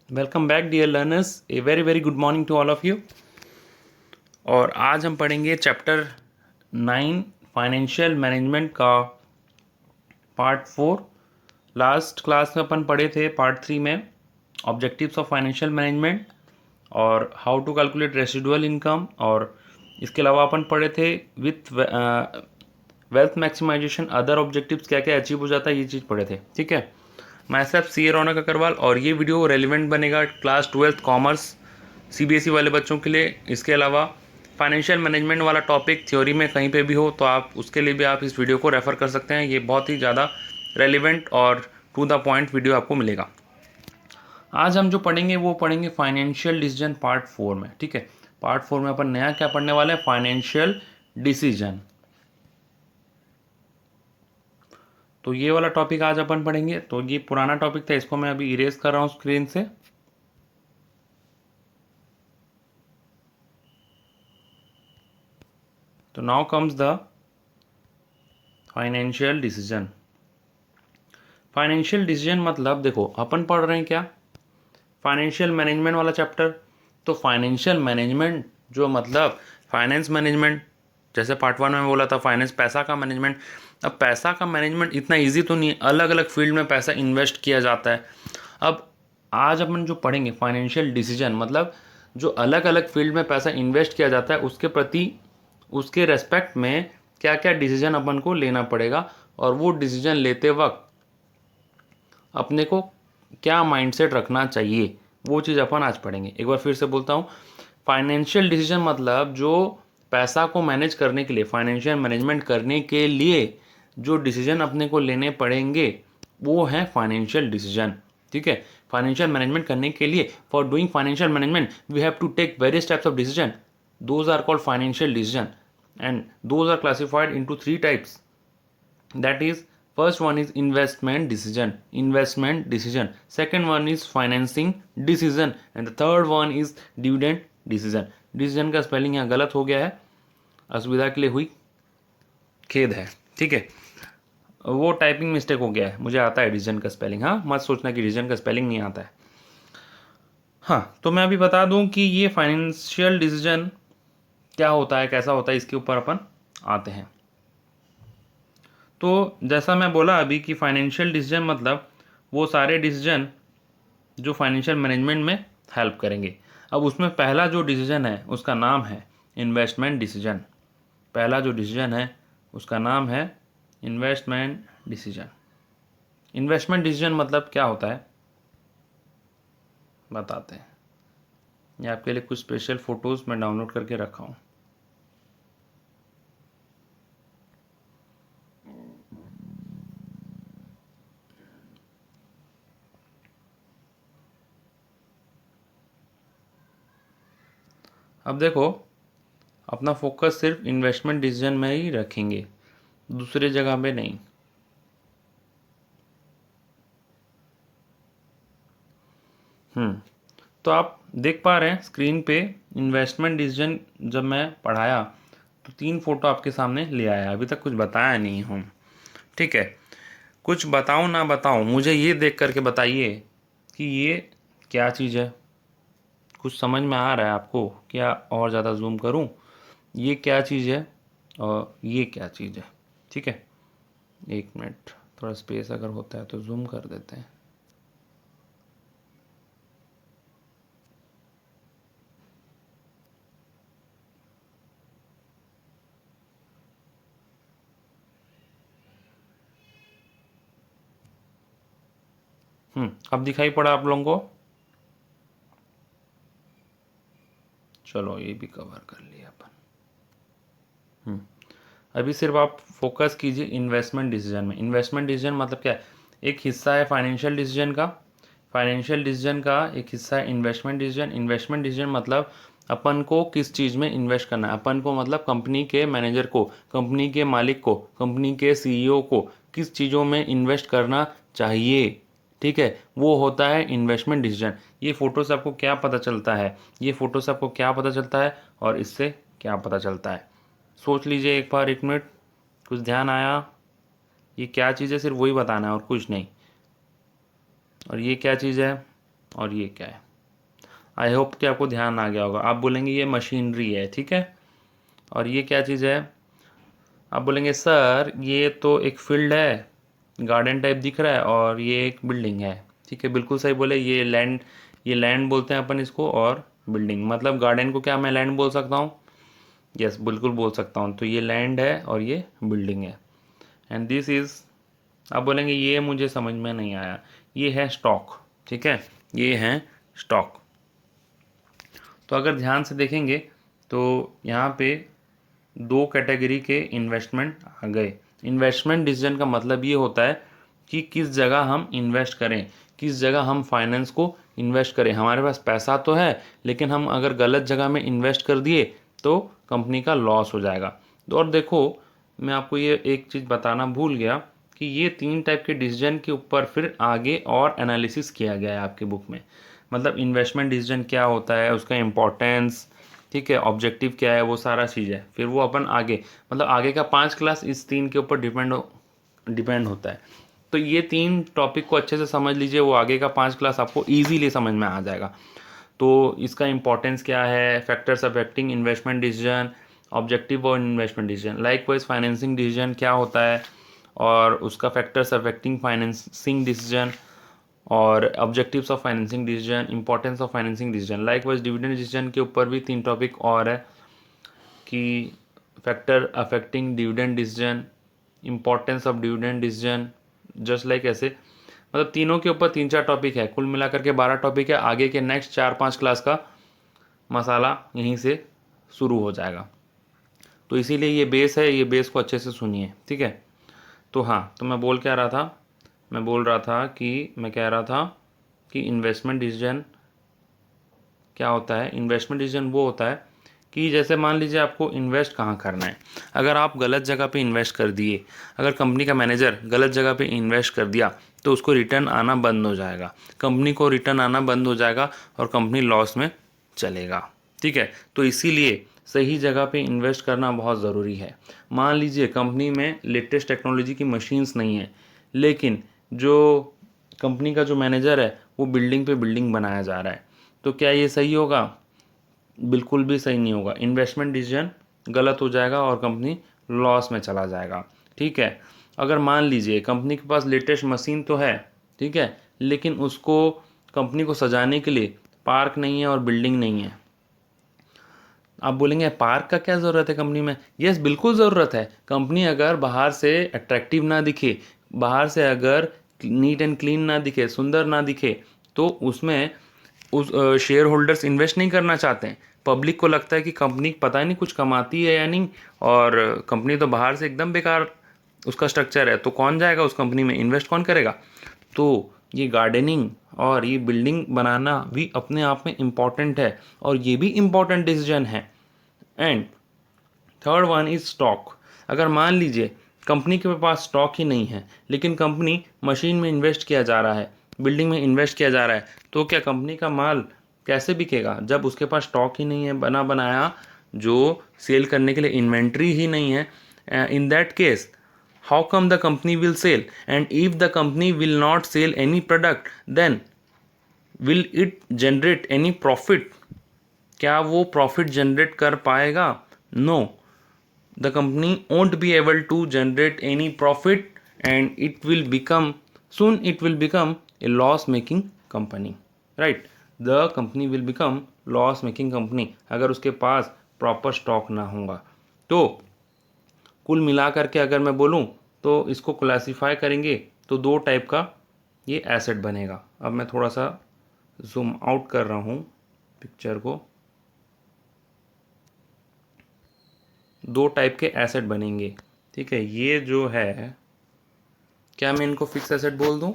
Welcome back dear learners, a very very good morning to all of you. और आज हम पढ़ेंगे chapter 9 financial management का part 4। Last class में अपन पढ़े थे पार्ट 3 में ऑब्जेक्टिव्स ऑफ फाइनेंशियल मैनेजमेंट और how to calculate residual income, और इसके अलावा अपन पढ़े थे with wealth maximisation other objectives क्या क्या अचीव हो जाता है, ये चीज़ पढ़े थे। ठीक है, मैं सिर्फ सी ए रौनक अग्रवाल, और ये वीडियो रेलिवेंट बनेगा क्लास 12th कॉमर्स सीबीएसई वाले बच्चों के लिए। इसके अलावा फाइनेंशियल मैनेजमेंट वाला टॉपिक थ्योरी में कहीं पे भी हो तो आप उसके लिए भी आप इस वीडियो को रेफ़र कर सकते हैं। ये बहुत ही ज़्यादा रेलिवेंट और टू द पॉइंट वीडियो आपको मिलेगा। आज हम जो पढ़ेंगे वो पढ़ेंगे फाइनेंशियल डिसीजन पार्ट 4 में। ठीक है, पार्ट 4 में अपन नया क्या पढ़ने वाले हैं? Financial decision. तो ये वाला टॉपिक आज अपन पढ़ेंगे। तो ये पुराना टॉपिक था, इसको मैं अभी इरेज कर रहा हूँ स्क्रीन से। तो now comes the financial decision. Financial decision मतलब देखो अपन पढ़ रहे हैं क्या? फाइनेंशियल मैनेजमेंट वाला चैप्टर। तो फाइनेंशियल मैनेजमेंट जो मतलब फाइनेंस मैनेजमेंट, जैसे पार्ट 1 में बोला था फाइनेंस पैसा का मैनेजमेंट। अब पैसा का मैनेजमेंट इतना इजी तो नहीं है, अलग अलग फील्ड में पैसा इन्वेस्ट किया जाता है। अब आज अपन जो पढ़ेंगे फाइनेंशियल डिसीजन मतलब जो अलग अलग फील्ड में पैसा इन्वेस्ट किया जाता है उसके प्रति, उसके रेस्पेक्ट में क्या क्या डिसीजन अपन को लेना पड़ेगा, और वो डिसीजन लेते वक्त अपने को क्या माइंडसेट रखना चाहिए, वो चीज़ अपन आज पढ़ेंगे। एक बार फिर से बोलता हूँ, फाइनेंशियल डिसीजन मतलब जो पैसा को मैनेज करने के लिए, फाइनेंशियल मैनेजमेंट करने के लिए जो डिसीजन अपने को लेने पड़ेंगे वो है फाइनेंशियल डिसीजन। ठीक है, फाइनेंशियल मैनेजमेंट करने के लिए, for doing financial management we have to take various types of decision, those are called financial decision, and those are classified into 3 types. That is, first one is investment decision, second one is financing decision, and the third one is dividend decision. Decision का spelling यहाँ गलत हो गया है, असुविधा के लिए हुई, खेद है। ठीक है, वो टाइपिंग मिस्टेक हो गया है, मुझे आता है डिसीजन का स्पेलिंग। हाँ, मत सोचना कि डिसीजन का स्पेलिंग नहीं आता है। हाँ, तो मैं अभी बता दूं कि ये फाइनेंशियल डिसीजन क्या होता है, कैसा होता है, इसके ऊपर अपन आते हैं। तो जैसा मैं बोला अभी कि फाइनेंशियल डिसीजन मतलब वो सारे डिसीजन जो फाइनेंशियल मैनेजमेंट में हेल्प करेंगे। अब उसमें पहला जो डिसीजन है उसका नाम है इन्वेस्टमेंट डिसीजन। पहला जो डिसीजन है उसका नाम है इन्वेस्टमेंट डिसीजन। इन्वेस्टमेंट डिसीजन मतलब क्या होता है बताते हैं। ये आपके लिए कुछ स्पेशल फ़ोटोज़ मैं डाउनलोड करके रखा हूँ। अब देखो, अपना फोकस सिर्फ इन्वेस्टमेंट डिसीजन में ही रखेंगे, दूसरे जगह पे नहीं। तो आप देख पा रहे हैं स्क्रीन पे इन्वेस्टमेंट डिसीजन जब मैं पढ़ाया तो 3 फोटो आपके सामने ले आया। अभी तक कुछ बताया नहीं हूँ। ठीक है, कुछ बताऊँ ना बताऊँ, मुझे ये देख करके बताइए कि ये क्या चीज़ है। कुछ समझ में आ रहा है आपको? क्या और ज़्यादा जूम करूँ? ये क्या चीज़ है और ये क्या चीज़ है? ठीक है, 1 मिनट, थोड़ा स्पेस अगर होता है तो जूम कर देते हैं। अब दिखाई पड़ा आप लोगों को? चलो ये भी कवर कर लिया अपन। अभी सिर्फ आप फोकस कीजिए इन्वेस्टमेंट डिसीजन में। इन्वेस्टमेंट डिसीजन मतलब क्या है? एक हिस्सा है फाइनेंशियल डिसीजन का, फाइनेंशियल डिसीजन का एक हिस्सा है इन्वेस्टमेंट डिसीजन। इन्वेस्टमेंट डिसीजन मतलब अपन को किस चीज़ में इन्वेस्ट करना है, अपन को मतलब कंपनी के मैनेजर को, कंपनी के मालिक को, कंपनी के सीईओ को किस चीज़ों में इन्वेस्ट करना चाहिए। ठीक है, वो होता है इन्वेस्टमेंट डिसीजन। ये फ़ोटो से आपको क्या पता चलता है, ये फ़ोटो से आपको क्या पता चलता है और इससे क्या पता चलता है? सोच लीजिए एक बार, 1 मिनट, कुछ ध्यान आया? ये क्या चीज़ है सिर्फ वही बताना है और कुछ नहीं। और ये क्या चीज़ है? और ये क्या है। आई होप कि आपको ध्यान आ गया होगा। आप बोलेंगे ये मशीनरी है, ठीक है, और ये क्या चीज़ है। आप बोलेंगे सर ये तो एक फील्ड है, गार्डन टाइप दिख रहा है, और ये एक बिल्डिंग है। ठीक है, बिल्कुल सही बोले। ये लैंड बोलते हैं अपन इसको, और बिल्डिंग मतलब गार्डन को क्या मैं लैंड बोल सकता हूँ। यस, बिल्कुल बोल सकता हूँ। तो ये लैंड है और ये बिल्डिंग है। एंड दिस इज़, आप बोलेंगे ये मुझे समझ में नहीं आया। ये है स्टॉक, ठीक है, ये है स्टॉक। तो अगर ध्यान से देखेंगे तो यहाँ पे दो कैटेगरी के इन्वेस्टमेंट आ गए। इन्वेस्टमेंट डिसीजन का मतलब ये होता है कि किस जगह हम इन्वेस्ट करें, किस जगह हम फाइनेंस को इन्वेस्ट करें। हमारे पास पैसा तो है, लेकिन हम अगर गलत जगह में इन्वेस्ट कर दिए तो कंपनी का लॉस हो जाएगा। तो और देखो, मैं आपको ये एक चीज़ बताना भूल गया कि ये 3 टाइप के डिसीजन के ऊपर फिर आगे और एनालिसिस किया गया है आपकी बुक में। मतलब इन्वेस्टमेंट डिसीजन क्या होता है, उसका इम्पोर्टेंस, ठीक है, ऑब्जेक्टिव क्या है, वो सारा चीज़ है। फिर वो अपन आगे, मतलब आगे का 5 क्लास इस 3 के ऊपर डिपेंड होता है। तो ये 3 टॉपिक को अच्छे से समझ लीजिए, वो आगे का 5 क्लास आपको ईजीली समझ में आ जाएगा। तो इसका इंपॉर्टेंस क्या है, factors affecting investment decision, objective और investment decision, likewise financing decision क्या होता है, और उसका फैक्टर्स अफेक्टिंग फाइनेंसिंग डिसीजन, और objectives of financing decision, importance of financing decision. Likewise dividend decision के ऊपर भी 3 टॉपिक और है कि factor affecting dividend decision, importance of dividend decision, just like ऐसे। मतलब तीनों के ऊपर 3-4 टॉपिक है, कुल मिलाकर के 12 टॉपिक है। आगे के नेक्स्ट 4-5 क्लास का मसाला यहीं से शुरू हो जाएगा। तो इसीलिए ये बेस है, ये बेस को अच्छे से सुनिए, ठीक है। तो हाँ, तो मैं बोल क्या रहा था, मैं बोल रहा था कि मैं कह रहा था कि इन्वेस्टमेंट डिसीजन क्या होता है। इन्वेस्टमेंट डिसीजन वो होता है कि जैसे मान लीजिए आपको इन्वेस्ट कहाँ करना है। अगर आप गलत जगह पे इन्वेस्ट कर दिए, अगर कंपनी का मैनेजर गलत जगह पे इन्वेस्ट कर दिया, तो उसको रिटर्न आना बंद हो जाएगा, कंपनी को रिटर्न आना बंद हो जाएगा और कंपनी लॉस में चलेगा, ठीक है। तो इसीलिए सही जगह पे इन्वेस्ट करना बहुत ज़रूरी है। मान लीजिए कंपनी में लेटेस्ट टेक्नोलॉजी की मशीन्स नहीं है, लेकिन जो कंपनी का जो मैनेजर है वो बिल्डिंग पे बिल्डिंग बनाया जा रहा है, तो क्या ये सही होगा? बिल्कुल भी सही नहीं होगा। इन्वेस्टमेंट डिसीजन गलत हो जाएगा और कंपनी लॉस में चला जाएगा, ठीक है। अगर मान लीजिए कंपनी के पास लेटेस्ट मशीन तो है, ठीक है, लेकिन उसको कंपनी को सजाने के लिए पार्क नहीं है और बिल्डिंग नहीं है। आप बोलेंगे पार्क का क्या ज़रूरत है कंपनी में? यस, बिल्कुल ज़रूरत है। कंपनी अगर बाहर से अट्रैक्टिव ना दिखे, बाहर से अगर नीट एंड क्लीन ना दिखे, सुंदर ना दिखे, तो उसमें उस शेयर होल्डर्स इन्वेस्ट नहीं करना चाहते हैं। पब्लिक को लगता है कि कंपनी पता नहीं कुछ कमाती है या नहीं, और कंपनी तो बाहर से एकदम बेकार उसका स्ट्रक्चर है, तो कौन जाएगा उस कंपनी में, इन्वेस्ट कौन करेगा। तो ये गार्डनिंग और ये बिल्डिंग बनाना भी अपने आप में इम्पॉर्टेंट है, और ये भी इम्पॉर्टेंट डिसीजन है। And third one is stock. अगर मान लीजिए कंपनी के पास स्टॉक ही नहीं है, लेकिन कंपनी मशीन में इन्वेस्ट किया जा रहा है, बिल्डिंग में इन्वेस्ट किया जा रहा है, तो क्या कंपनी का माल कैसे बिकेगा जब उसके पास स्टॉक ही नहीं है बना बनाया, जो सेल करने के लिए इन्वेंट्री ही नहीं है। In that case how come the company will sell? And if the company will not sell any product, then will it generate any profit? क्या वो प्रॉफिट जनरेट कर पाएगा? No, the company won't be able to generate any profit, and it will become soon it will become a loss making company, right? The company will become loss making company अगर उसके पास proper stock ना होगा। तो कुल मिला करके अगर मैं बोलूँ तो इसको क्लासीफाई करेंगे तो 2 टाइप का ये एसेट बनेगा। अब मैं थोड़ा सा जूम आउट कर रहा हूँ पिक्चर को। 2 टाइप के एसेट बनेंगे, ठीक है। ये जो है, क्या मैं इनको फिक्स एसेट बोल दूं?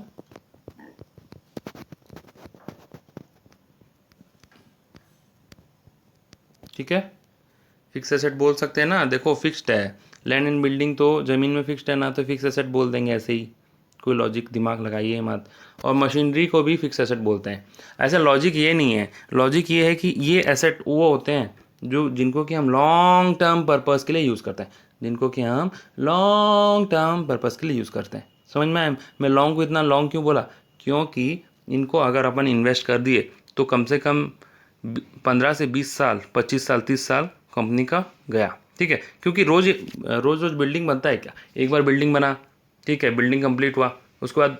ठीक है, फिक्स एसेट बोल सकते हैं ना। देखो फिक्स्ड है, लैंड एंड बिल्डिंग तो ज़मीन में फिक्स्ड है ना, तो फिक्स एसेट बोल देंगे ऐसे ही, कोई लॉजिक दिमाग लगाइए मत। और मशीनरी को भी फिक्स एसेट बोलते हैं। ऐसा लॉजिक ये नहीं है, लॉजिक ये है कि ये एसेट वो होते हैं जो जिनको कि हम लॉन्ग टर्म पर्पज़ के लिए यूज़ करते हैं, जिनको कि हम लॉन्ग टर्म पर्पज़ के लिए यूज़ करते हैं। समझ में आया? मैं लॉन्ग को इतना लॉन्ग क्यों बोला? क्योंकि इनको अगर अपन इन्वेस्ट कर दिए तो कम से कम 15 से 20 साल, 25 साल, 30 साल कंपनी का गया, ठीक है। क्योंकि रोज़ रोज़ रोज़ बिल्डिंग बनता है क्या? एक बार बिल्डिंग बना, ठीक है, बिल्डिंग कंप्लीट हुआ, उसके बाद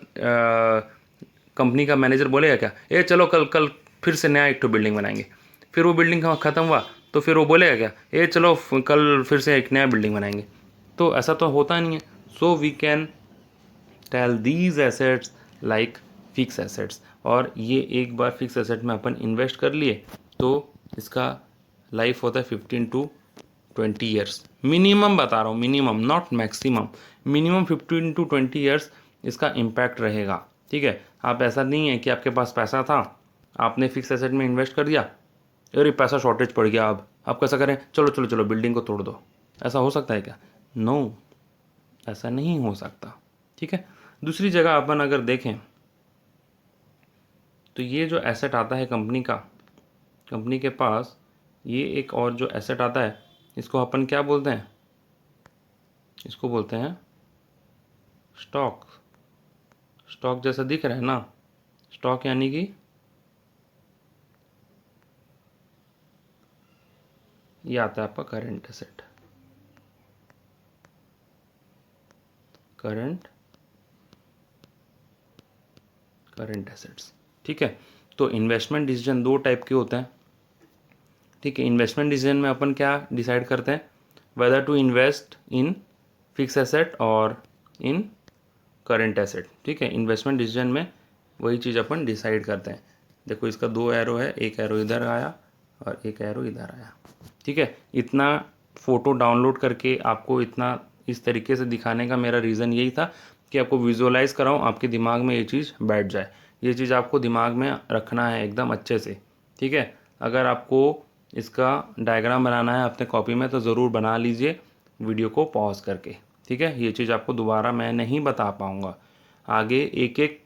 कंपनी का मैनेजर बोलेगा क्या, ए चलो कल कल फिर से नया एक तो बिल्डिंग बनाएंगे। फिर वो बिल्डिंग ख़त्म हुआ तो फिर वो बोलेगा क्या, ए चलो कल फिर से एक नया बिल्डिंग बनाएंगे। तो ऐसा तो होता नहीं है। So we can tell these assets like fix assets. और ये एक बार फिक्स एसेट में अपन इन्वेस्ट कर लिए तो इसका लाइफ होता है 15 to 20 ईयर्स मिनिमम, बता रहा हूँ minimum, not maximum, minimum 15 to 20 years इसका इम्पैक्ट रहेगा, ठीक है। आप ऐसा नहीं है कि आपके पास पैसा था, आपने फिक्स एसेट में इन्वेस्ट कर दिया, अरे पैसा शॉर्टेज पड़ गया, अब आप कैसा करें, चलो चलो चलो बिल्डिंग को तोड़ दो। ऐसा हो सकता है क्या? नो, ऐसा नहीं हो सकता, ठीक है। दूसरी जगह अपन अगर देखें तो ये जो एसेट आता है कंपनी का, कंपनी के पास ये एक और जो एसेट आता है, इसको अपन क्या बोलते हैं? इसको बोलते हैं स्टॉक। स्टॉक जैसा दिख रहा है ना, स्टॉक यानी कि ये आता है आपका करंट एसेट, करंट एसेट्स, ठीक है। तो इन्वेस्टमेंट डिसीजन दो टाइप के होते हैं, ठीक है। इन्वेस्टमेंट डिसीजन में अपन क्या डिसाइड करते हैं, whether to invest in fix asset और इन करंट एसेट, ठीक है। इन्वेस्टमेंट डिसीजन में वही चीज़ अपन डिसाइड करते हैं। देखो इसका दो एरो है, एक एरो इधर आया और एक एरो इधर आया, ठीक है। इतना फ़ोटो डाउनलोड करके आपको इतना इस तरीके से दिखाने का मेरा रीज़न यही था कि आपको विजुअलाइज़ कराऊँ, आपके दिमाग में ये चीज़ बैठ जाए। ये चीज़ आपको दिमाग में रखना है एकदम अच्छे से, ठीक है। अगर आपको इसका डायग्राम बनाना है अपने कॉपी में तो ज़रूर बना लीजिए वीडियो को पॉज करके, ठीक है। ये चीज़ आपको दोबारा मैं नहीं बता पाऊँगा। आगे एक एक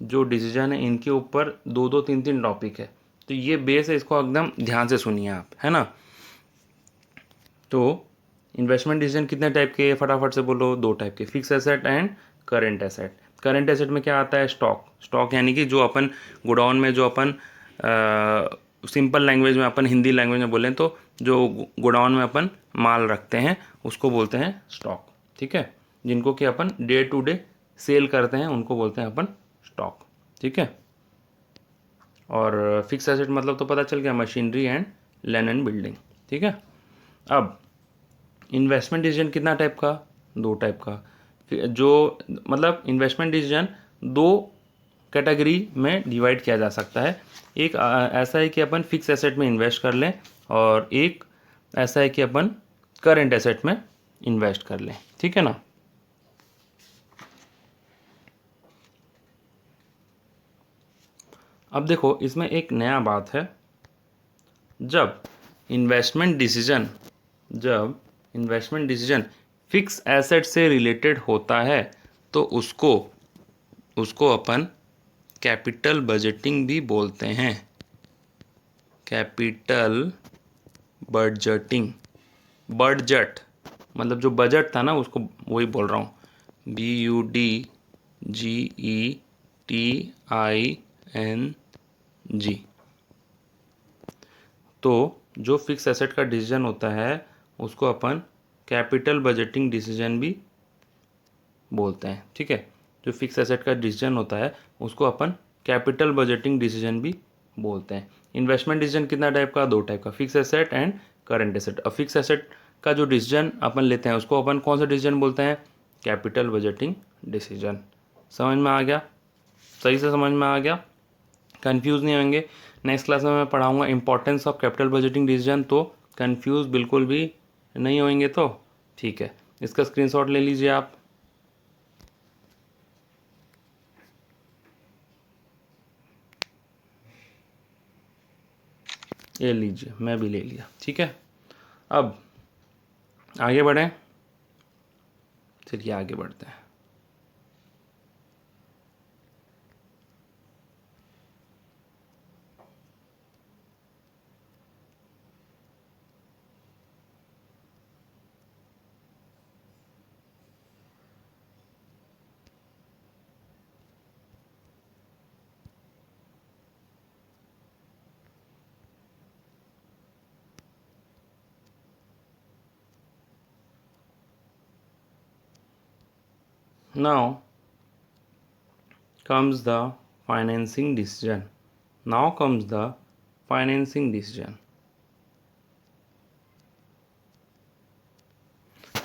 जो डिसीजन है इनके ऊपर दो दो तीन तीन टॉपिक है, तो ये बेस है, इसको एकदम ध्यान से सुनिए आप, है ना। तो इन्वेस्टमेंट डिसीजन कितने टाइप के, फटाफट से बोलो, दो टाइप के, fix asset and current asset. Current asset में क्या आता है? स्टॉक। स्टॉक यानी कि जो अपन गोडाउन में, जो अपन सिंपल लैंग्वेज में, अपन हिंदी लैंग्वेज में बोलें तो जो गोडाउन में अपन माल रखते हैं उसको बोलते हैं स्टॉक, ठीक है। जिनको कि अपन डे टू डे सेल करते हैं उनको बोलते हैं अपन स्टॉक, ठीक है। और फिक्स एसेट मतलब तो पता चल गया, machinery and land and building, ठीक है। अब इन्वेस्टमेंट डिसीजन कितना टाइप का? दो टाइप का। जो मतलब इन्वेस्टमेंट डिसीजन दो कैटेगरी में डिवाइड किया जा सकता है। एक ऐसा है कि अपन फिक्स एसेट में इन्वेस्ट कर लें और एक ऐसा है कि अपन करंट एसेट में इन्वेस्ट कर लें, ठीक है ना। अब देखो इसमें एक नया बात है, जब इन्वेस्टमेंट डिसीजन जब इन्वेस्टमेंट डिसीजन फिक्स एसेट से रिलेटेड होता है तो उसको उसको अपन कैपिटल बजटिंग भी बोलते हैं। कैपिटल बजटिंग, बजट मतलब जो बजट था ना उसको वही बोल रहा हूँ, BUDGETING। तो जो फिक्स एसेट का डिसीजन होता है उसको अपन कैपिटल बजटिंग डिसीजन भी बोलते हैं, ठीक है। जो फिक्स एसेट का डिसीजन होता है उसको अपन कैपिटल बजटिंग डिसीजन भी बोलते हैं। इन्वेस्टमेंट डिसीजन कितना टाइप का? दो टाइप का, fix asset and current asset. अब फिक्स एसेट का जो डिसीजन अपन लेते हैं उसको अपन कौन सा डिसीजन बोलते हैं? Capital budgeting decision. समझ में आ गया? सही से समझ में आ गया? कंफ्यूज नहीं होंगे। नेक्स्ट क्लास में मैं पढ़ाऊँगा importance of capital budgeting decision, तो कंफ्यूज बिल्कुल भी नहीं होंगे। तो ठीक है, इसका स्क्रीनशॉट ले लीजिए आप। ये लीजिए, मैं भी ले लिया, ठीक है। अब आगे बढ़ें, चलिए आगे बढ़ते हैं। Now comes the financing decision. Now comes the financing decision.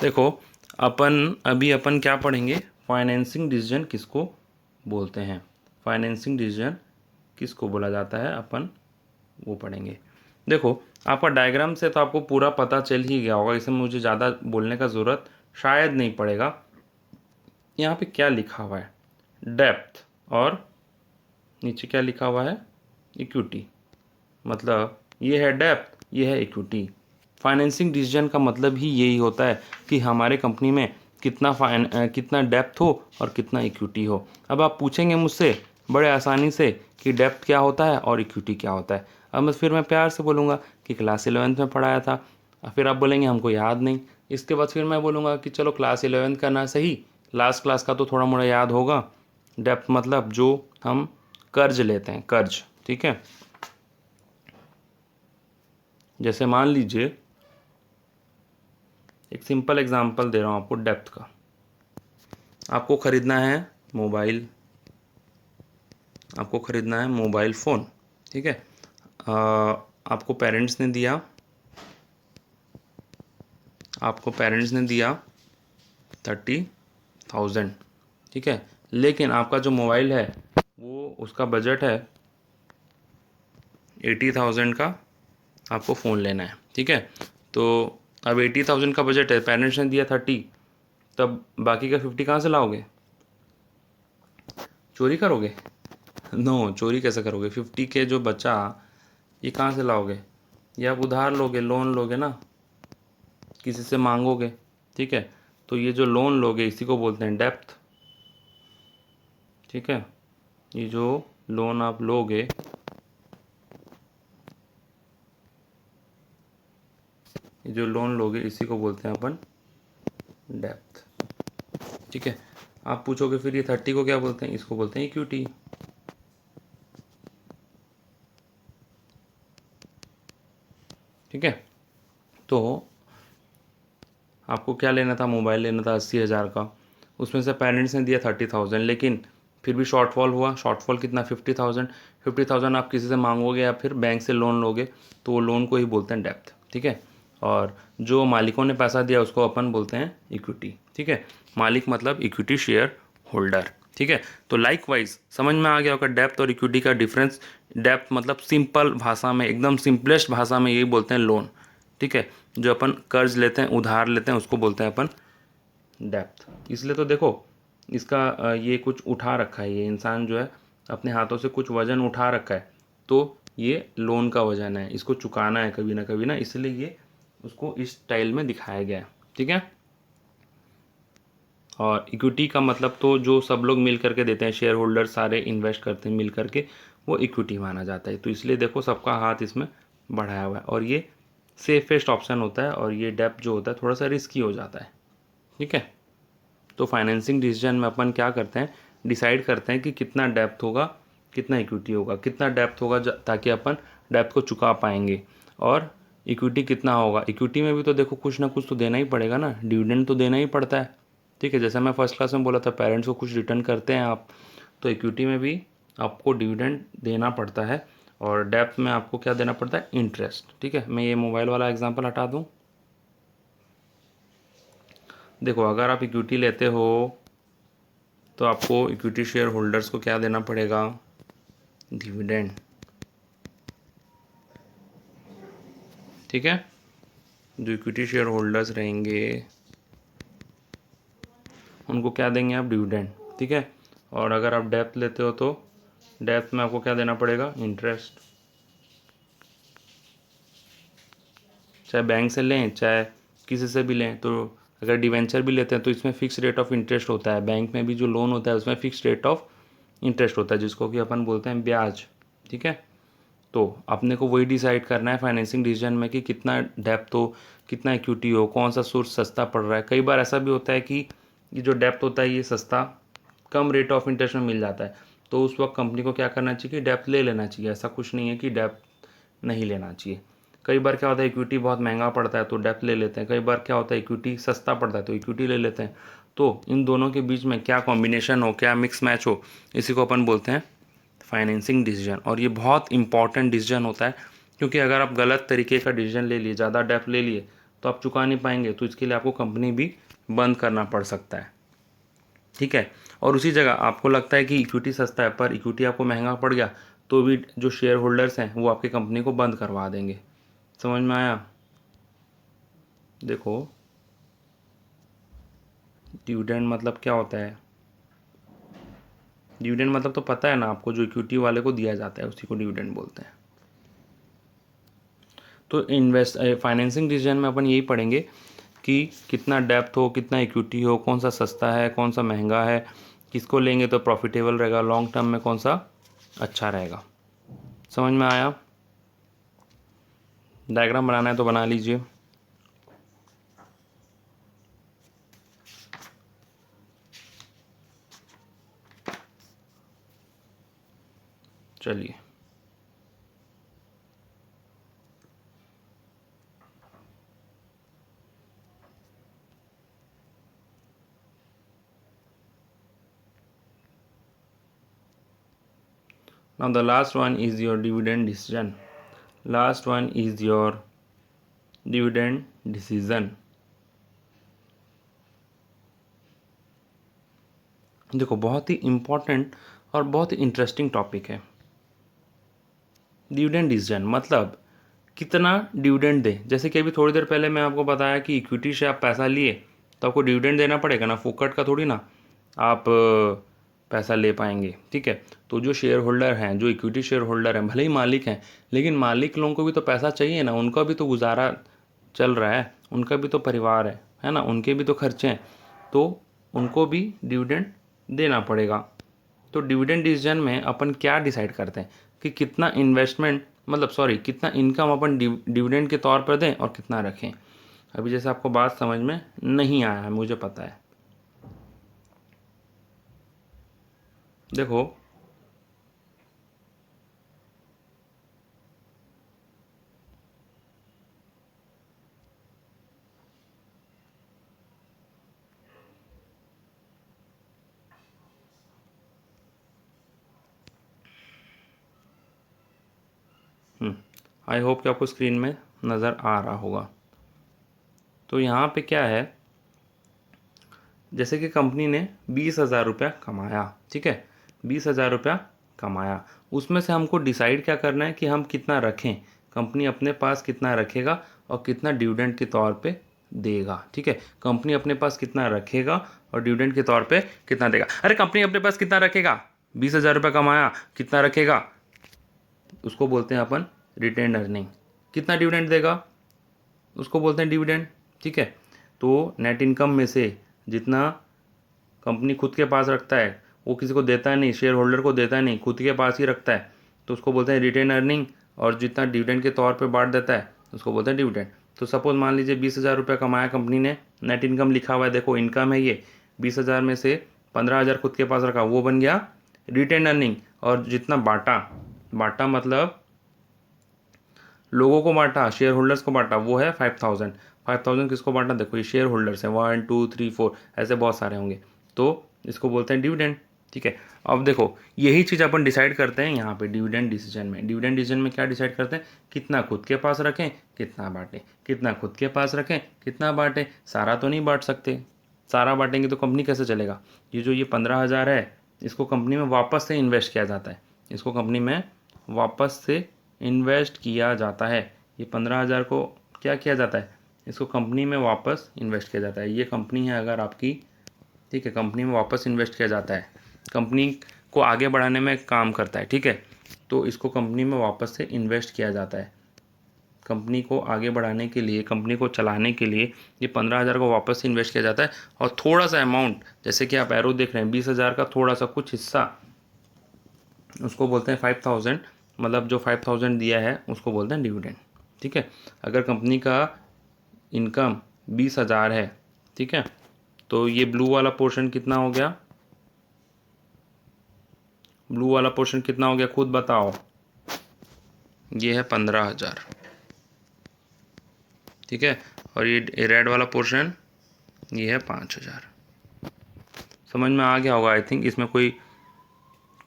देखो अपन क्या पढ़ेंगे, फाइनेंसिंग डिसीजन किसको बोलते हैं, फाइनेंसिंग डिसीजन किसको बोला जाता है, अपन वो पढ़ेंगे। देखो आपका डायग्राम से तो आपको पूरा पता चल ही गया होगा, इसमें मुझे ज़्यादा बोलने का ज़रूरत शायद नहीं पड़ेगा। यहाँ पे क्या लिखा हुआ है, डेप्थ, और नीचे क्या लिखा हुआ है, इक्विटी। मतलब ये है डेप्थ, ये है इक्विटी। फाइनेंसिंग डिसीजन का मतलब ही यही होता है कि हमारे कंपनी में कितना डेप्थ हो और कितना इक्विटी हो। अब आप पूछेंगे मुझसे बड़े आसानी से कि डेप्थ क्या होता है और इक्विटी क्या होता है। अब फिर मैं प्यार से बोलूँगा कि क्लास 11th में पढ़ाया था। फिर आप बोलेंगे हमको याद नहीं। इसके बाद फिर मैं बोलूँगा कि चलो क्लास 11th का ना सही, लास्ट क्लास का तो थोड़ा मोड़ा याद होगा। डेप्थ मतलब जो हम कर्ज लेते हैं, कर्ज, ठीक है। जैसे मान लीजिए एक सिंपल एग्जांपल दे रहा हूँ आपको डेप्थ का। आपको ख़रीदना है मोबाइल, आपको ख़रीदना है मोबाइल फ़ोन, ठीक है। आपको पेरेंट्स ने दिया, आपको पेरेंट्स ने दिया 30,000, ठीक है। लेकिन आपका जो मोबाइल है वो उसका बजट है 80,000 का, आपको फ़ोन लेना है, ठीक है। तो अब 80,000 का बजट है, पेरेंट्स ने दिया 30, तब बाकी का 50 कहाँ से लाओगे, चोरी करोगे? नो, चोरी कैसे करोगे? 50 के जो बचा ये कहाँ से लाओगे, ये आप उधार लोगे, लोन लोगे ना, किसी से मांगोगे, ठीक है। तो ये जो लोन लोगे इसी को बोलते हैं डेप्थ, ठीक है। ये जो लोन आप लोगे, ये जो लोन लोगे इसी को बोलते हैं अपन डेप्थ, ठीक है। आप पूछोगे फिर ये 30 को क्या बोलते हैं, इसको बोलते हैं इक्विटी, ठीक है। तो आपको क्या लेना था, मोबाइल लेना था 80,000 का, उसमें से पेरेंट्स ने दिया 30,000, लेकिन फिर भी शॉर्टफॉल हुआ। शॉर्टफॉल कितना, 50,000। 50,000 आप किसी से मांगोगे या फिर बैंक से लोन लोगे, तो वो लोन को ही बोलते हैं डेप्थ, ठीक है। और जो मालिकों ने पैसा दिया उसको अपन बोलते हैं इक्विटी, ठीक है। मालिक मतलब इक्विटी शेयर होल्डर, ठीक है। तो लाइक वाइज समझ में आ गया होगा डेप्थ और इक्विटी का डिफरेंस। डेप्थ मतलब सिंपल भाषा में, एकदम सिंपलेस्ट भाषा में यही बोलते हैं लोन, ठीक है। जो अपन कर्ज लेते हैं, उधार लेते हैं, उसको बोलते हैं अपन डेप्थ। इसलिए तो देखो इसका ये कुछ उठा रखा है, ये इंसान जो है अपने हाथों से कुछ वजन उठा रखा है, तो ये लोन का वजन है, इसको चुकाना है कभी ना कभी ना, इसलिए ये उसको इस स्टाइल में दिखाया गया है, ठीक है। और इक्विटी का मतलब तो जो सब लोग मिल करके देते हैं, शेयर होल्डर सारे इन्वेस्ट करते हैं मिल करके, वो इक्विटी माना जाता है। तो इसलिए देखो सबका हाथ इसमें बढ़ाया हुआ है, और ये सेफेस्ट ऑप्शन होता है, और ये डेप्थ जो होता है थोड़ा सा रिस्की हो जाता है, ठीक है। तो फाइनेंसिंग डिसीजन में अपन क्या करते हैं, डिसाइड करते हैं कि कितना डेप्थ होगा, कितना इक्विटी होगा, कितना डेप्थ होगा ताकि अपन डेप्थ को चुका पाएंगे, और इक्विटी कितना होगा। इक्विटी में भी तो देखो कुछ ना कुछ तो देना ही पड़ेगा ना, डिविडेंड तो देना ही पड़ता है, ठीक है। जैसे मैं फर्स्ट क्लास में बोला था पेरेंट्स को कुछ रिटर्न करते हैं आप, तो इक्विटी में भी आपको डिविडेंड देना पड़ता है, और डेप्थ में आपको क्या देना पड़ता है, इंटरेस्ट, ठीक है। मैं ये मोबाइल वाला एग्जांपल हटा दूं। देखो अगर आप इक्विटी लेते हो तो आपको इक्विटी शेयर होल्डर्स को क्या देना पड़ेगा, डिविडेंड, ठीक है। जो इक्विटी शेयर होल्डर्स रहेंगे उनको क्या देंगे आप, डिविडेंड, ठीक है। और अगर आप डेप्थ लेते हो तो डेप्थ में आपको क्या देना पड़ेगा, इंटरेस्ट। चाहे बैंक से लें चाहे किसी से भी लें, तो अगर डिवेंचर भी लेते हैं तो इसमें फिक्स रेट ऑफ इंटरेस्ट होता है। बैंक में भी जो लोन होता है उसमें फिक्स रेट ऑफ इंटरेस्ट होता है, जिसको कि अपन बोलते हैं ब्याज, ठीक है। तो अपने को वही डिसाइड करना है फाइनेंसिंग डिसीजन में कि कितना डेप्थ हो, कितना इक्विटी हो, कौन सा सोर्स सस्ता पड़ रहा है। कई बार ऐसा भी होता है कि ये जो डेप्थ होता है ये सस्ता कम रेट ऑफ इंटरेस्ट में मिल जाता है, तो उस वक्त कंपनी को क्या करना चाहिए कि डेप्थ ले लेना चाहिए। ऐसा कुछ नहीं है कि डेप्थ नहीं लेना चाहिए। कई बार क्या होता है इक्विटी बहुत महंगा पड़ता है तो डेप्थ ले लेते हैं, कई बार क्या होता है इक्विटी सस्ता पड़ता है तो इक्विटी ले लेते हैं। तो इन दोनों के बीच में क्या कॉम्बिनेशन हो, क्या मिक्स मैच हो, इसी को अपन बोलते हैं फाइनेंसिंग डिसीजन। और ये बहुत इंपॉर्टेंट डिसीजन होता है, क्योंकि अगर आप गलत तरीके का डिसीजन ले लिए, ज़्यादा डेप्थ ले लिए, तो आप चुका नहीं पाएंगे, तो इसके लिए आपको कंपनी भी बंद करना पड़ सकता है। ठीक है। और उसी जगह आपको लगता है कि इक्विटी सस्ता है पर इक्विटी आपको महंगा पड़ गया, तो भी जो शेयर होल्डर्स हैं वो आपकी कंपनी को बंद करवा देंगे। समझ में आया? देखो, डिविडेंड मतलब क्या होता है? डिविडेंड मतलब तो पता है ना आपको, जो इक्विटी वाले को दिया जाता है उसी को डिविडेंड बोलते हैं। तो फाइनेंसिंग डिसीजन में अपन यही पढ़ेंगे कि कितना डेप्थ हो, कितना इक्विटी हो, कौन सा सस्ता है, कौन सा महंगा है, किसको लेंगे तो प्रॉफिटेबल रहेगा, लॉन्ग टर्म में कौन सा अच्छा रहेगा। समझ में आया? डायग्राम बनाना है तो बना लीजिए। चलिए, now the last one is your dividend decision. Last one is your dividend decision. देखो, बहुत ही इम्पोर्टेंट और बहुत ही इंटरेस्टिंग टॉपिक है। डिविडेंड डिसीजन मतलब कितना डिविडेंड दे। जैसे कि अभी थोड़ी देर पहले मैं आपको बताया कि इक्विटी से आप पैसा लिए तो आपको डिविडेंड देना पड़ेगा ना, फोकट का थोड़ी ना आप पैसा ले पाएंगे। ठीक है। तो जो शेयर होल्डर हैं, जो इक्विटी शेयर होल्डर हैं, भले ही मालिक हैं, लेकिन मालिक लोगों को भी तो पैसा चाहिए ना, उनका भी तो गुजारा चल रहा है, उनका भी तो परिवार है ना, उनके भी तो खर्चे हैं, तो उनको भी डिविडेंड देना पड़ेगा। तो डिविडेंड डिसीजन में अपन क्या डिसाइड करते हैं कि कितना इन्वेस्टमेंट, मतलब सॉरी, कितना इनकम अपन डिविडेंड के तौर पर दें और कितना रखें। अभी जैसे आपको बात समझ में नहीं आया है, मुझे पता है। देखो, आई होप कि आपको स्क्रीन में नज़र आ रहा होगा। तो यहाँ पे क्या है, जैसे कि कंपनी ने 20,000 रुपया कमाया। ठीक है, 20,000 रुपया कमाया, उसमें से हमको डिसाइड क्या करना है कि हम कितना रखें, कंपनी अपने पास कितना रखेगा और कितना डिविडेंड के तौर पे देगा। ठीक है, कंपनी अपने पास कितना रखेगा और डिविडेंड के तौर पे कितना देगा। अरे कंपनी अपने पास कितना रखेगा? 20,000 रुपया कमाया, कितना रखेगा? उसको बोलते हैं अपन रिटेन अर्निंग। कितना डिविडेंड देगा? उसको बोलते हैं डिविडेंड। ठीक है। तो नेट इनकम में से जितना कंपनी खुद के पास रखता है, वो किसी को देता नहीं, शेयर होल्डर को देता नहीं, खुद के पास ही रखता है, तो उसको बोलते हैं रिटेन अर्निंग। और जितना डिविडेंड के तौर पे बांट देता है उसको बोलते हैं डिविडेंड। तो सपोज मान लीजिए 20,000 रुपये कमाया कंपनी ने, नेट इनकम लिखा हुआ है, देखो इनकम है ये, 20,000 में से 15,000 खुद के पास रखा, वो बन गया रिटेन अर्निंग। और जितना बांटा, बांटा मतलब लोगों को बांटा, शेयर होल्डर्स को बांटा, वो है 5,000। 5,000 किसको बांटा? देखो ये शेयर होल्डर्स हैं, 1 2 3 4 ऐसे बहुत सारे होंगे, तो इसको बोलते हैं डिविडेंड। ठीक है। अब देखो, यही चीज़ अपन डिसाइड करते हैं यहाँ पे डिविडेंड डिसीजन में। डिविडेंड डिसीजन में क्या डिसाइड करते हैं? कितना खुद के पास रखें, कितना बांटें, कितना खुद के पास रखें, कितना बांटें। सारा तो नहीं बांट सकते, सारा बांटेंगे तो कंपनी कैसे चलेगा। ये 15,000 है, इसको कंपनी में वापस से इन्वेस्ट किया जाता है, इसको कंपनी में वापस से इन्वेस्ट किया जाता है। ये 15,000 को क्या किया जाता है? इसको कंपनी में वापस इन्वेस्ट किया जाता है। ये कंपनी है अगर आपकी, ठीक है, कंपनी में वापस इन्वेस्ट किया जाता है, कंपनी को आगे बढ़ाने में काम करता है। ठीक है, तो इसको कंपनी में वापस से इन्वेस्ट किया जाता है, कंपनी को आगे बढ़ाने के लिए, कंपनी को चलाने के लिए ये 15,000 को वापस से इन्वेस्ट किया जाता है। और थोड़ा सा अमाउंट, जैसे कि आप एरो देख रहे हैं, 20,000 का थोड़ा सा कुछ हिस्सा, उसको बोलते हैं 5,000, मतलब जो 5,000 दिया है उसको बोलते हैं डिविडेंड। ठीक है। अगर कंपनी का इनकम 20,000 है, ठीक है, तो ये ब्लू वाला पोर्शन कितना हो गया? ब्लू वाला पोर्शन कितना हो गया खुद बताओ? ये है 15,000। ठीक है। और ये रेड वाला पोर्शन ये है 5,000। समझ में आ गया होगा आई थिंक, इसमें कोई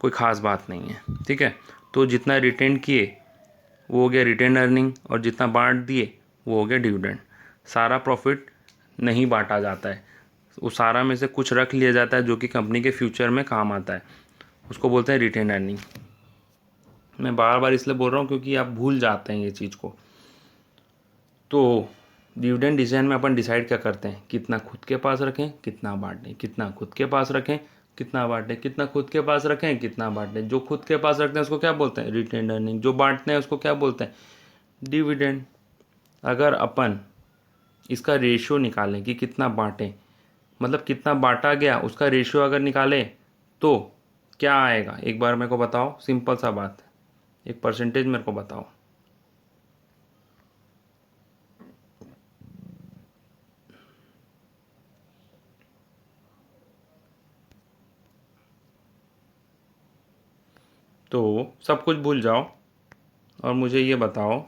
ख़ास बात नहीं है। ठीक है, तो जितना रिटेन किए वो हो गया रिटेन अर्निंग, और जितना बांट दिए वो हो गया डिविडेंड। सारा प्रॉफिट नहीं बांटा जाता है, उस सारा में से कुछ रख लिया जाता है जो कि कंपनी के फ्यूचर में काम आता है, उसको बोलते हैं रिटेन अर्निंग। मैं बार बार इसलिए बोल रहा हूँ क्योंकि आप भूल जाते हैं ये चीज़ को। तो डिविडेंड डिसीजन में अपन डिसाइड क्या करते हैं, कितना खुद के पास रखें, कितना बांटें, कितना खुद के पास रखें, कितना बांटें, कितना खुद के पास रखें, कितना बांटें। जो खुद के पास रखते हैं उसको क्या बोलते हैं, रिटेन अर्निंग। जो बांटते हैं उसको क्या बोलते हैं, डिविडेंड। अगर अपन इसका रेशियो निकालें कि कितना बांटें, मतलब कितना बांटा गया उसका रेशियो अगर निकालें तो क्या आएगा, एक बार मेरे को बताओ। सिंपल सा बात, एक परसेंटेज मेरे को बताओ। तो सब कुछ भूल जाओ और मुझे ये बताओ,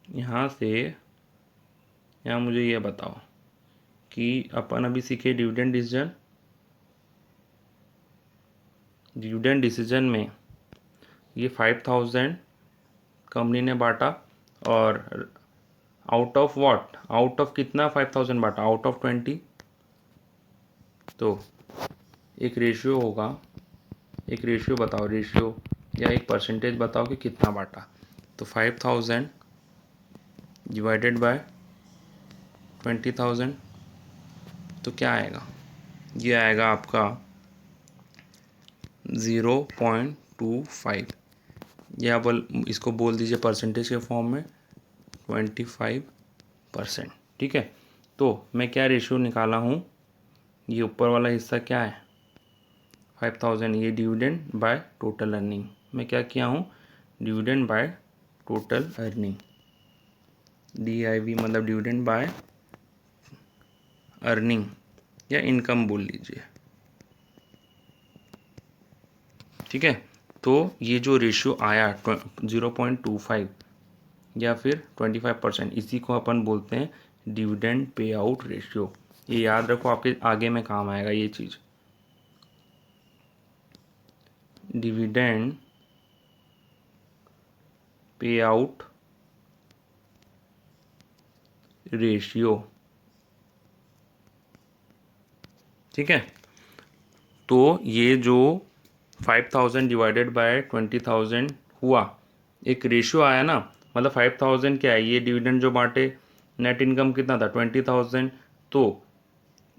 यहाँ से यहाँ मुझे ये बताओ कि अपन अभी सीखे डिविडेंड डिसीजन। डिविडेंड डिसीजन में ये 5,000 कंपनी ने बांटा, और out of what, out of कितना 5,000 बांटा, आउट ऑफ 20। तो एक रेशियो होगा, एक रेशियो बताओ, रेशियो या एक परसेंटेज बताओ कि कितना बांटा। तो 5,000 डिवाइडेड बाय 20,000, तो क्या आएगा, ये आएगा आपका 0.25, या इसको बोल दीजिए परसेंटेज के फॉर्म में 25%। ठीक है, तो मैं क्या रेशियो निकाला हूँ, ये ऊपर वाला हिस्सा क्या है 5,000, ये डिविडेंड बाय टोटल अर्निंग। मैं क्या किया हूँ, dividend by total earning, DIV मतलब डिविडेंड बाय अर्निंग या इनकम बोल लीजिए। ठीक है, तो ये जो रेशियो आया 0.25 या फिर 25%, इसी को अपन बोलते हैं डिविडेंड पे आउट रेशियो। ये याद रखो, आपके आगे में काम आएगा ये चीज़। Dividend pay out ratio. ठीक है, तो ये जो 5,000 डिवाइडेड बाय 20,000 हुआ, एक रेशियो आया ना, मतलब 5,000 क्या है, ये डिविडेंड जो बांटे, नेट इनकम कितना था 20,000। तो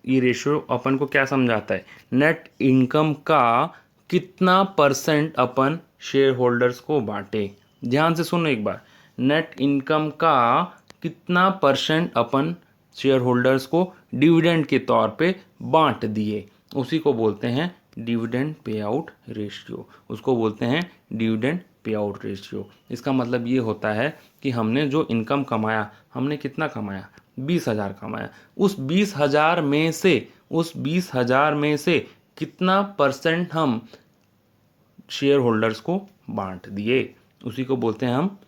ये रेशियो अपन को क्या समझाता है, नेट इनकम का कितना परसेंट अपन शेयर होल्डर्स को बांटे। ध्यान से सुनो एक बार, नेट इनकम का कितना परसेंट अपन शेयर होल्डर्स को डिविडेंड के तौर पे बांट दिए, उसी को बोलते हैं डिविडेंड पे आउट रेशियो। उसको बोलते हैं डिविडेंड पे आउट रेशियो। इसका मतलब ये होता है कि हमने जो इनकम कमाया, हमने कितना कमाया, 20,000 कमाया, उस 20,000 में से, उस 20,000 में से कितना परसेंट हम शेयर होल्डर्स को बांट दिए, उसी को बोलते हैं हम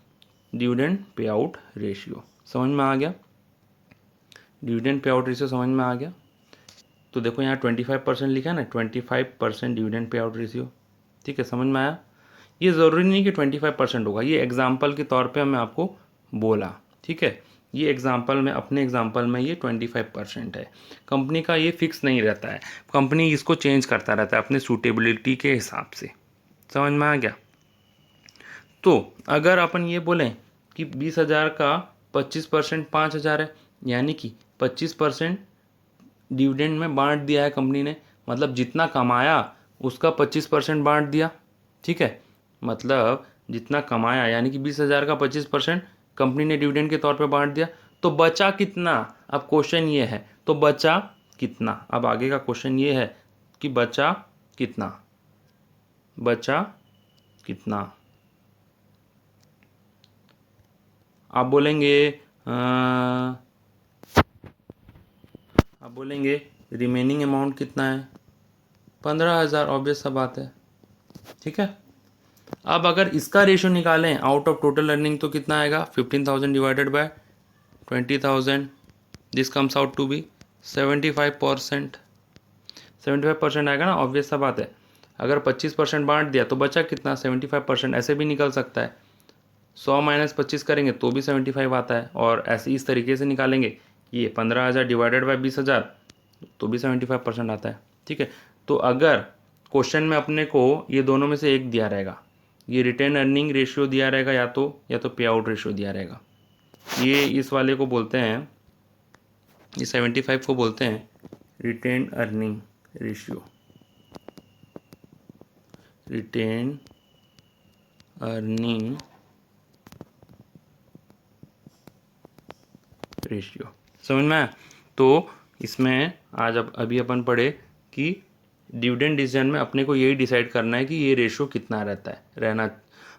डिविडेंड पे आउट रेशियो। समझ में आ गया, डिविडेंड पे आउट रेशियो समझ में आ गया। तो देखो यहाँ 25% लिखा है ना, 25% डिविडेंड पे आउट रेशियो। ठीक है, समझ में आया। ये ज़रूरी नहीं कि 25% होगा, ये एग्जाम्पल के तौर पे मैं आपको बोला। ठीक है, ये एग्जाम्पल में, अपने एग्जाम्पल में ये 25% है। कंपनी का ये फिक्स नहीं रहता है, कंपनी इसको चेंज करता रहता है अपने सूटेबिलिटी के हिसाब से। समझ में आ गया। तो अगर अपन ये बोलें कि 20,000 का 25% 5,000 है, यानी कि 25% डिविडेंड में बांट दिया है कंपनी ने, मतलब जितना कमाया उसका 25% बांट दिया। ठीक है, मतलब जितना कमाया यानी कि 20,000 का 25% कंपनी ने डिविडेंड के तौर पे बांट दिया, तो बचा कितना। अब क्वेश्चन ये है, तो बचा कितना, अब आगे का क्वेश्चन ये है कि बचा कितना, बचा कितना। आप बोलेंगे आप बोलेंगे रिमेनिंग अमाउंट कितना है, 15,000, ऑब्वियस सा बात है, ठीक है। अब अगर इसका रेशो निकालें आउट ऑफ टोटल अर्निंग तो कितना आएगा, 15,000 divided by 20,000, this comes out to be 75%। 75% आएगा ना, ऑब्वियस सा बात है। अगर 25% बांट दिया तो बचा कितना, 75%। ऐसे भी निकल सकता है, 100 माइनस 25 करेंगे तो भी 75 आता है, और ऐसे इस तरीके से निकालेंगे ये 15,000 डिवाइडेड बाय 20,000 तो भी 75% आता है, ठीक है। तो अगर क्वेश्चन में अपने को ये दोनों में से एक दिया रहेगा, ये रिटेन अर्निंग रेशियो दिया रहेगा या तो पे आउट रेशियो दिया रहेगा, ये इस वाले को बोलते हैं, ये 75 को बोलते हैं retain earning ratio, retain earning ratio, समझ में आया। तो इसमें आज अभी अपन पढ़े कि डिविडेंड डिसीजन में अपने को यही डिसाइड करना है कि ये रेशियो कितना रहना,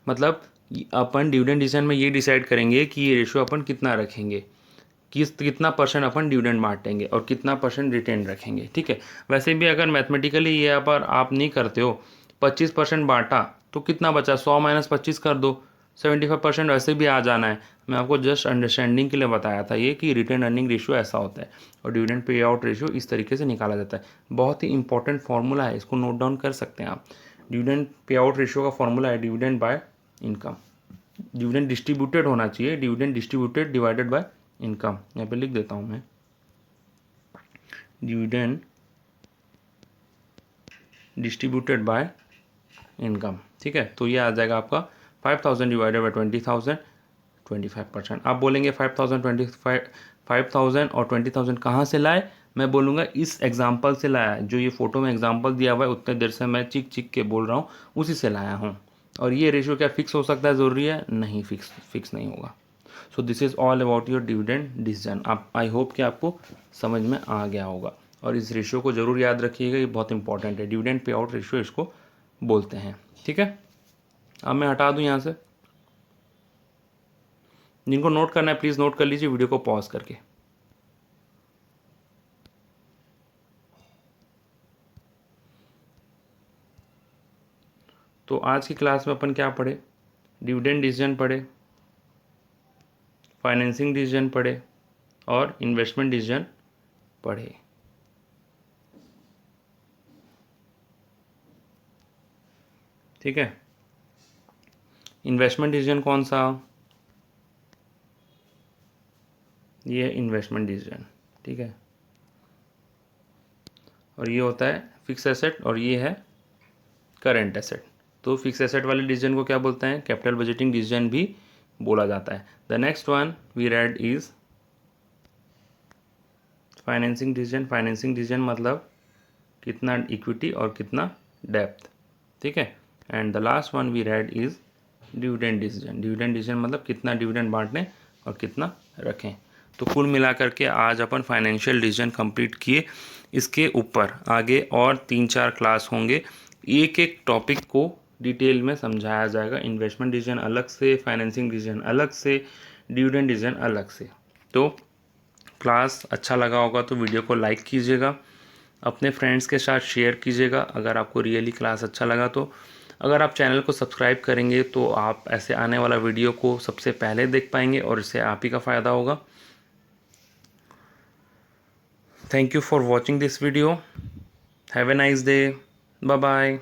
मतलब अपन डिविडेंड डिसीजन में ये डिसाइड करेंगे कि ये रेशियो अपन कितना रखेंगे, कितना परसेंट अपन डिविडेंड बांटेंगे और कितना परसेंट रिटेन रखेंगे, ठीक है। वैसे भी अगर मैथमेटिकली ये पर आप नहीं करते हो, 25% बांटा तो कितना बचा, 100 माइनस 25 कर दो, 75% वैसे भी आ जाना है। मैं आपको जस्ट अंडरस्टैंडिंग के लिए बताया था ये कि रिटेन अर्निंग रेशियो ऐसा होता है और डिविडेंड पे आउट रेशियो इस तरीके से निकाला जाता है। बहुत ही इंपॉर्टेंट फार्मूला है, इसको नोट डाउन कर सकते हैं आप। डिविडेंड पे आउट रेशियो का फॉर्मूला है dividend by income. Dividend distributed होना चाहिए, dividend distributed divided by income. यहाँ पे लिख देता हूँ मैं, डिविडेंड डिस्ट्रीब्यूटेड बाय इनकम, ठीक है। तो ये आ जाएगा आपका 5,000 डिवाइडेड बाय 20,000, 25%। आप बोलेंगे 5,000 और 20,000 कहाँ से लाए, मैं बोलूँगा इस एग्जाम्पल से लाया, जो ये फोटो में एग्जाम्पल दिया हुआ है उतने देर से मैं चिक के बोल रहा हूँ, उसी से लाया हूँ। और ये रेशियो क्या फिक्स हो सकता है, ज़रूरी है, नहीं, फिक्स नहीं होगा। So this is all about your dividend decision. आप, आई होप कि आपको समझ में आ गया होगा, और इस रेशियो को ज़रूर याद रखिएगा, ये बहुत इंपॉर्टेंट है, डिविडेंड पे आउट रेशियो इसको बोलते हैं, ठीक है। अब मैं हटा दूं यहाँ से, जिनको नोट करना है प्लीज़ नोट कर लीजिए वीडियो को पॉज करके। तो आज की क्लास में अपन क्या पढ़े, डिविडेंड डिसीजन पढ़े, फाइनेंसिंग डिसीजन पढ़े और इन्वेस्टमेंट डिसीजन पढ़े। ठीक है, इन्वेस्टमेंट डिसीजन कौन सा, ये इन्वेस्टमेंट डिसीजन, ठीक है। और ये होता है फिक्स एसेट और ये है करंट एसेट। तो फिक्स एसेट वाले डिसीजन को क्या बोलते हैं, कैपिटल बजटिंग डिसीजन भी बोला जाता है। The next one we read is financing decision. Financing decision मतलब कितना इक्विटी और कितना डेप्थ, ठीक है। And the last one we read is dividend decision. Dividend decision मतलब कितना डिविडेंड बांटने और कितना रखें। तो कुल मिलाकर के आज अपन फाइनेंशियल डिसीजन कंप्लीट किए। इसके ऊपर आगे और 3-4 क्लास होंगे, एक एक टॉपिक को डिटेल में समझाया जाएगा। इन्वेस्टमेंट डिसीजन अलग से, फाइनेंसिंग डिसीजन अलग से, डिविडेंड डिसीजन अलग से। तो क्लास अच्छा लगा होगा तो वीडियो को लाइक कीजिएगा, अपने फ्रेंड्स के साथ शेयर कीजिएगा अगर आपको रियली क्लास अच्छा लगा तो। अगर आप चैनल को सब्सक्राइब करेंगे तो आप ऐसे आने वाला वीडियो को सबसे पहले देख पाएंगे और इससे आप ही का फ़ायदा होगा। Thank you for watching this video, have a nice day, bye bye.